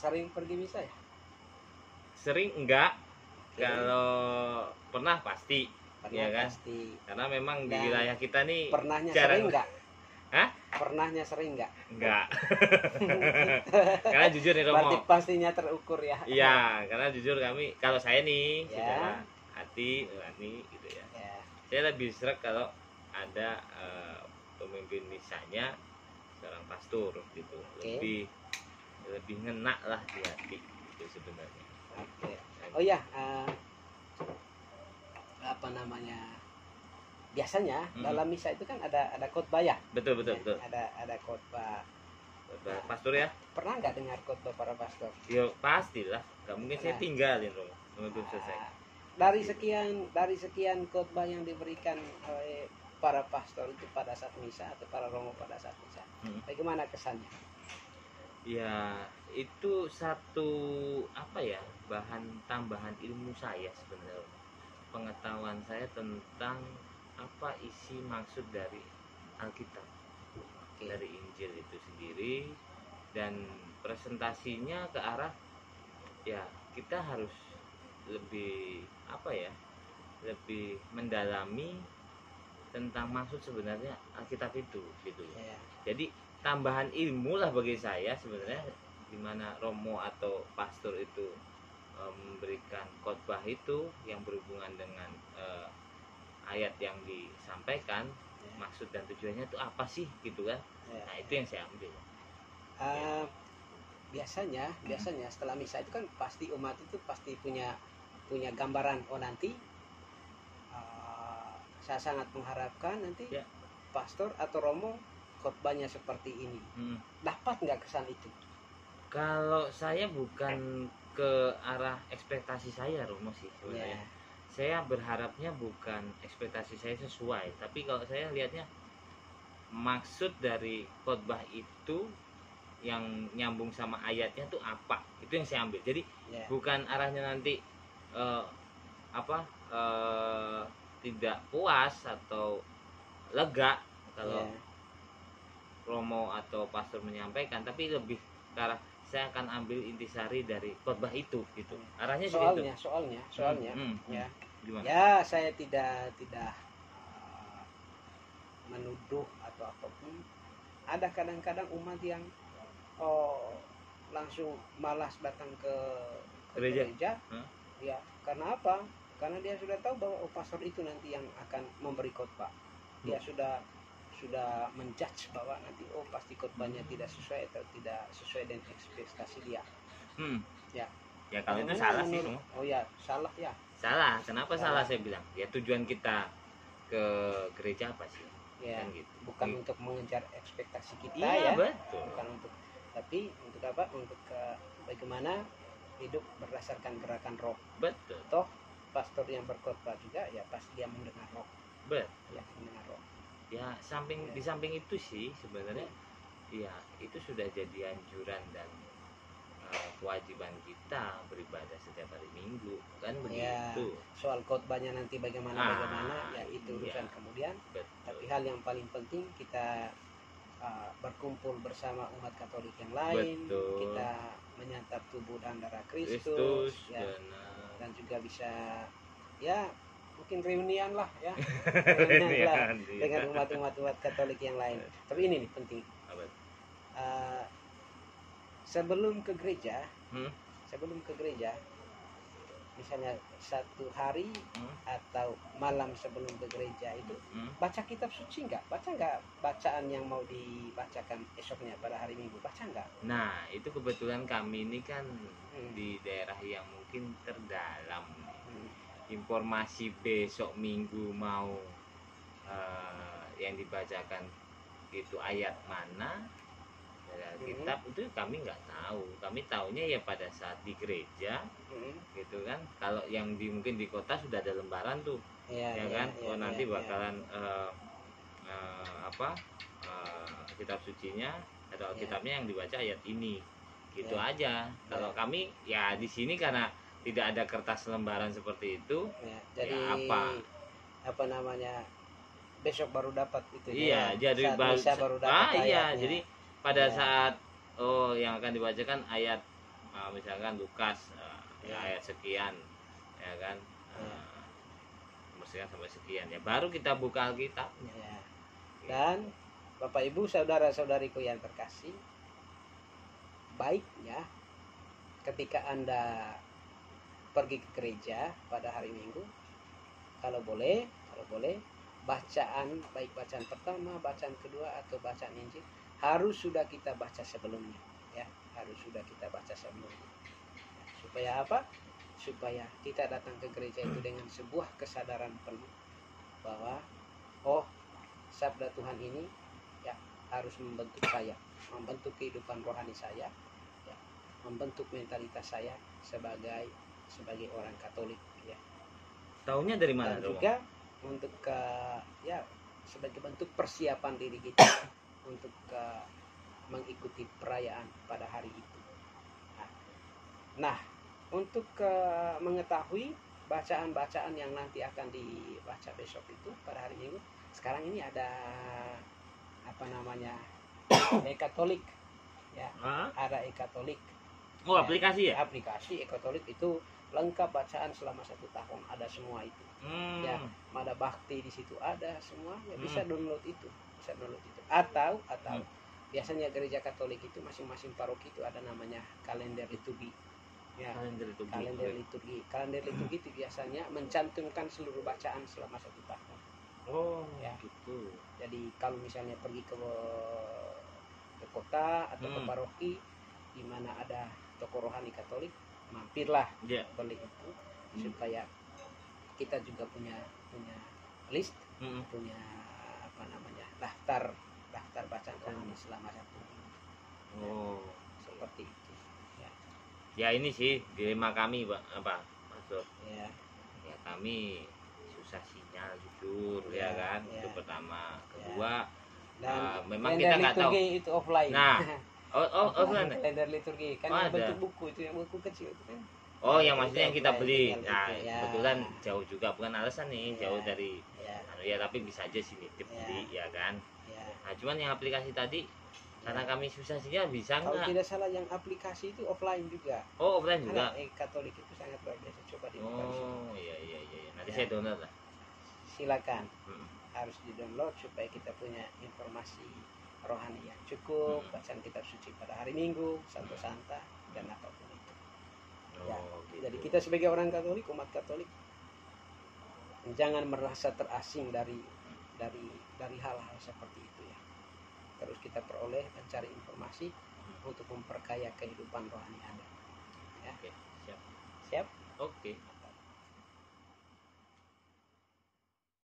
sering pergi misa ya? Sering enggak. Kalau pernah pasti. Pernah Ya kan? pasti. Karena memang di Dan wilayah kita nih Pernahnya jarang. sering nggak? Hah? Pernahnya sering nggak? Enggak. Karena jujur nih Berarti Romo. pastinya terukur ya? Iya, karena jujur kami, kalau saya nih Ya. secara hati nurani gitu ya. Ya. Saya lebih sreg kalau ada pemimpin misanya seorang pastor gitu. Oke. Lebih ngena lah di hati itu sebenarnya. Oke. Oh ya, apa namanya? Biasanya dalam misa itu kan ada khotbah ya? Betul. Ada khotbah. Pastor ya? Pernah nggak dengar khotbah para pastor? Yo pastilah, nggak mungkin saya tinggalin dong untuk selesai. Dari sekian khotbah yang diberikan oleh para pastor itu pada saat misa atau para romo pada saat misa, bagaimana kesannya? Ya itu satu apa ya, bahan tambahan ilmu saya sebenarnya, pengetahuan saya tentang apa isi maksud dari Alkitab, dari Injil itu sendiri, dan presentasinya ke arah ya kita harus lebih apa ya, lebih mendalami tentang maksud sebenarnya Alkitab itu gitu ya. Jadi tambahan ilmu lah bagi saya sebenarnya, dimana romo atau pastor itu memberikan khotbah itu yang berhubungan dengan ayat yang disampaikan, maksud dan tujuannya itu apa sih gitu kan. Nah itu yang saya ambil. Biasanya setelah misa itu kan pasti umat itu pasti punya gambaran, oh nanti saya sangat mengharapkan nanti pastor atau romo khotbahnya seperti ini. Dapat nggak kesan itu? Kalau saya bukan ke arah ekspektasi saya Romo sih sebenarnya. Saya berharapnya bukan ekspektasi saya sesuai, tapi kalau saya lihatnya maksud dari khotbah itu yang nyambung sama ayatnya tuh apa, itu yang saya ambil. Jadi bukan arahnya nanti tidak puas atau lega kalau romo atau pastor menyampaikan, tapi lebih ke arah saya akan ambil intisari dari khotbah itu gitu. Arahnya soalnya ya. Gimana? Ya, saya tidak menuduh atau apapun. Ada kadang-kadang umat yang langsung malas datang ke gereja. Ya, karena apa? Karena dia sudah tahu bahwa pastor itu nanti yang akan memberi khotbah. Dia sudah menjudge bahwa nanti pasti khotbahnya tidak sesuai atau tidak sesuai dengan ekspektasi dia. Ya kalau itu salah sih. Oh ya, salah ya. Salah. Kenapa salah saya bilang? Ya tujuan kita ke gereja apa sih? Ya, kan gitu. Bukan untuk mengejar ekspektasi kita ya. Betul. Bukan tapi untuk apa? Untuk bagaimana hidup berdasarkan gerakan roh. Betul. Toh pastor yang berkhotbah juga ya pasti dia mendengar roh. Betul. Ya, mendengar roh. Ya di samping itu sih sebenarnya ya itu sudah jadi anjuran dan kewajiban kita beribadah setiap hari Minggu kan begitu. Soal khotbahnya nanti bagaimana ya itu urusan kemudian. Betul. Tapi hal yang paling penting kita berkumpul bersama umat Katolik yang lain. Betul. Kita menyantap tubuh dan darah Kristus ya. Dan juga bisa ya mungkin reunian lah ya. Reunian dengan umat Katolik yang lain. Tapi ini nih penting. Sebelum ke gereja, misalnya satu hari atau malam sebelum ke gereja itu baca kitab suci nggak? Baca nggak bacaan yang mau dibacakan esoknya pada hari Minggu? Baca nggak? Nah itu kebetulan kami ini kan di daerah yang mungkin terdalam. Informasi besok Minggu mau yang dibacakan itu ayat mana kitab itu kami nggak tahu. Kami taunya ya pada saat di gereja gitu kan. Kalau yang mungkin di kota sudah ada lembaran tuh nanti bakalan kitab sucinya atau kitabnya yang dibaca ayat ini gitu aja. Kalau kami ya di sini karena tidak ada kertas lembaran seperti itu jadi apa namanya besok baru dapat itu jadi baru dapat jadi pada saat yang akan dibacakan ayat misalkan Lukas Ya. ayat sekian, ya kan, Ya. nomor sekian sampai sekian, ya baru kita buka Alkitabnya. Ya. Dan Bapak Ibu saudara-saudariku yang terkasih, baiknya ketika Anda pergi ke gereja pada hari Minggu, kalau boleh bacaan, baik bacaan pertama, bacaan kedua atau bacaan Injil harus sudah kita baca sebelumnya, ya, harus sudah kita baca sebelumnya. Supaya apa? Supaya kita datang ke gereja itu dengan sebuah kesadaran penuh bahwa oh, sabda Tuhan ini ya harus membentuk saya, membentuk kehidupan rohani saya, ya, membentuk mentalitas saya sebagai orang Katolik, ya. Taunya dari mana, Dan Romo? juga untuk ya sebagai bentuk persiapan diri kita untuk mengikuti perayaan pada hari itu. Nah, untuk mengetahui bacaan-bacaan yang nanti akan dibaca besok itu pada hari Minggu, sekarang ini ada apa namanya, e-Katolik, ya. Ada e-Katolik. Oh, aplikasi ya? Aplikasi e-Katolik itu lengkap bacaan selama 1 tahun, ada semua itu. Ya, Mada Bakti di situ ada semua, ya bisa download itu, Atau biasanya gereja Katolik itu masing-masing paroki itu ada namanya kalender liturgi. Ya, kalender liturgi. Kalender liturgi itu biasanya mencantumkan seluruh bacaan selama 1 tahun. Oh, ya. Gitu. Jadi kalau misalnya pergi ke kota atau ke paroki di mana ada toko rohani Katolik, mampirlah, beli itu supaya kita juga punya list, punya apa namanya, daftar bacaan rohani selama 1 minggu. Seperti itu. Ya ini sih dilema kami, Pak, Pastor. Ya. Ya kami susah sinyal, jujur, ya kan. Itu pertama. Kedua, dan memang kita nggak tahu. Itu offline. Nah, offline. Kalender liturgi kan yang bentuk buku itu, yang buku kecil itu kan. Oh, yang maksudnya yang kita beli. Nah, ya. kebetulan jauh juga, bukan alasan nih, jauh dari ya, tapi bisa aja sih nitip beli, ya kan. Nah, cuman yang aplikasi tadi karena kami susah sinyal bisa nggak? Kalau tidak salah yang aplikasi itu offline juga. Oh, offline juga. Katolik itu sangat luar biasa, coba dibuka. Oh, iya. Nanti saya download lah. Silakan. Harus di-download supaya kita punya informasi rohani yang cukup, bacaan kitab suci pada hari Minggu, Santo Santa, dan apapun itu. Gitu. Jadi kita sebagai orang Katolik, umat Katolik, jangan merasa terasing dari hal-hal seperti itu, ya. Terus kita peroleh dan cari informasi untuk memperkaya kehidupan rohani Anda. Ya. Oke, siap. Siap? Oke.